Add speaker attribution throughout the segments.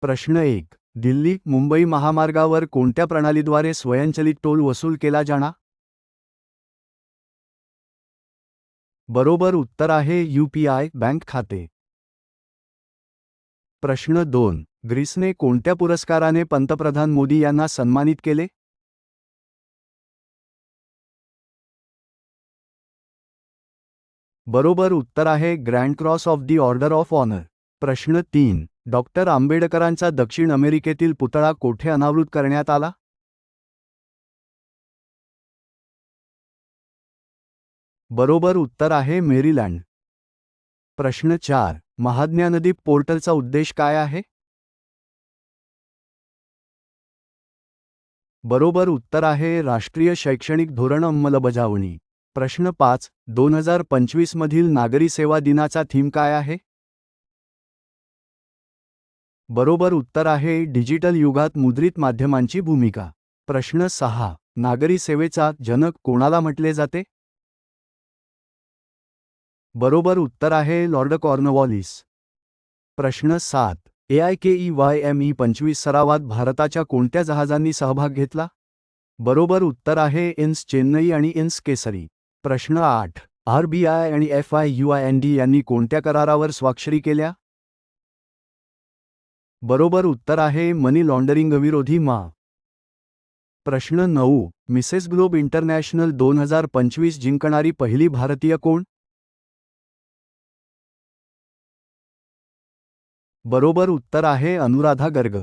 Speaker 1: प्रश्न 1. दिल्ली मुंबई महामार्गावर कोणत्या प्रणालीद्वारे स्वयंचलित टोल वसूल केला जाणार? बरोबर उत्तर आहे UPI बँक खाते. प्रश्न 2. ग्रीसने कोणत्या पुरस्काराने पंतप्रधान मोदी यांना सन्मानित केले? बरोबर उत्तर आहे grand cross of the order of honour. प्रश्न 3. डॉक्टर आंबेडकरांचा दक्षिण अमेरिकेतील पुतळा कोठे अनावृत करण्यात आला? बरोबर उत्तर आहे मेरीलँड. प्रश्न 4. महाज्ञानदीप पोर्टलचा उद्देश काय आहे? बरोबर उत्तर आहे राष्ट्रीय शैक्षणिक धोरण अंमलबजावणी. प्रश्न 5. 2025 मधील नागरी सेवा दिनाचा थीम काय आहे? बरोबर उत्तर आहे डिजिटल युगात मुद्रित माध्यमांची भूमिका. प्रश्न 6. नागरी सेवेचा जनक कोणाला म्हटले जाते? बरोबर उत्तर आहे लॉर्ड कॉर्नवॉलिस. प्रश्न 7. AIKEYME 25 सरावात भारताच्या कोणत्या जहाजांनी सहभाग घेतला? बरोबर उत्तर आहे इन्स चेन्नई आणि इन्स केसरी. प्रश्न 8. RBI आणि FIUIND यांनी कोणत्या करारावर स्वाक्षरी केल्या? बरोबर उत्तर आहे मनी लॉन्डरिंगविरोधी मा. प्रश्न 9. मिसेस ग्लोब इंटरनॅशनल 2025 जिंकणारी पहिली भारतीय कोण? बरोबर उत्तर आहे अनुराधा गर्ग.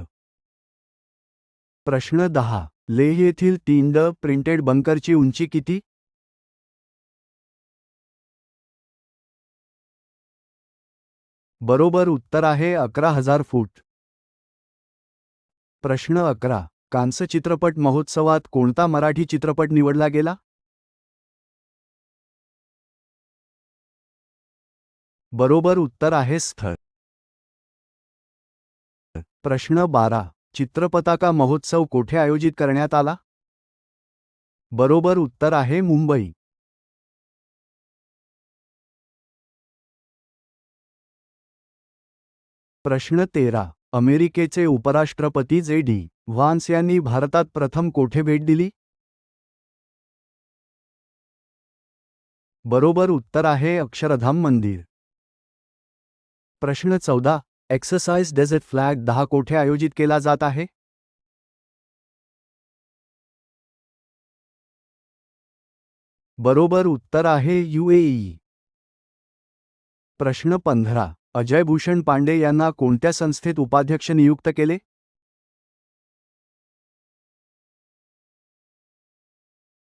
Speaker 1: प्रश्न 10. लेह येथील 3D प्रिंटेड बंकरची उंची किती? बरोबर उत्तर आहे 11,000 फूट. प्रश्न 11. कांस्य चित्रपट महोत्सवात कोणता मराठी चित्रपट निवडला गेला? बरोबर उत्तर आहे स्थळ. प्रश्न 12. चित्रपताका महोत्सव कोठे आयोजित करण्यात आला? बरोबर उत्तर आहे मुंबई. प्रश्न 13. अमेरिकेचे उपराष्ट्रपती JD व्हान्स यांनी भारतात प्रथम कोठे भेट दिली? बरोबर उत्तर आहे अक्षरधाम मंदिर. प्रश्न 14. एक्सरसाइज डेझर्ट फ्लॅग 10 कोठे आयोजित केला जात आहे? बरोबर उत्तर आहे UAE. प्रश्न 15. अजय भूषण पांडे यांना कोणत्या संस्थेत उपाध्यक्ष नियुक्त केले?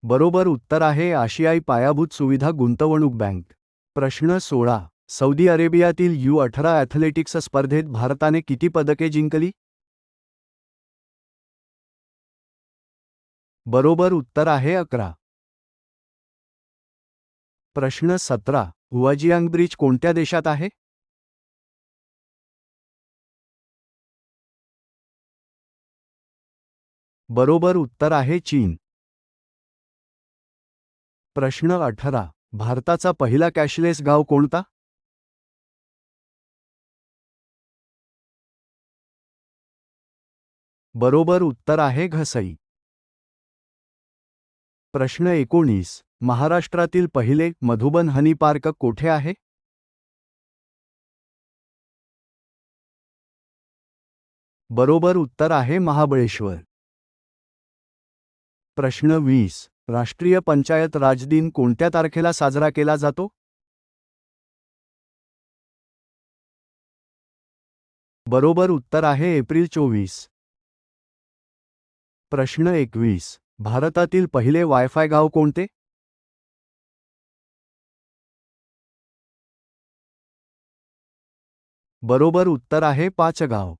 Speaker 1: बरोबर उत्तर आहे आशियाई पायाभूत सुविधा गुंतवणूक बँक. प्रश्न 16. सौदी अरेबियातील U18 ॲथलेटिक्स स्पर्धेत भारताने किती पदके जिंकली? बरोबर उत्तर आहे 11. प्रश्न 17. हुआजियांग ब्रिज कोणत्या देशात आहे? बरोबर उत्तर आहे चीन. प्रश्न 18. भारताचा पहिला कॅशलेस गाव कोणता? बरोबर उत्तर आहे घसई. प्रश्न 19. महाराष्ट्रातील पहिले मधुबन हनी पार्क कोठे आहे? बरोबर उत्तर आहे महाबळेश्वर. प्रश्न 20. राष्ट्रीय पंचायत राज दिन कोणत्या तारखेला साजरा केला जातो? बरोबर उत्तर आहे एप्रिल 24. प्रश्न 21. भारतातील पहिले वायफाय गाव कोणते? बरोबर उत्तर आहे पाचगाव.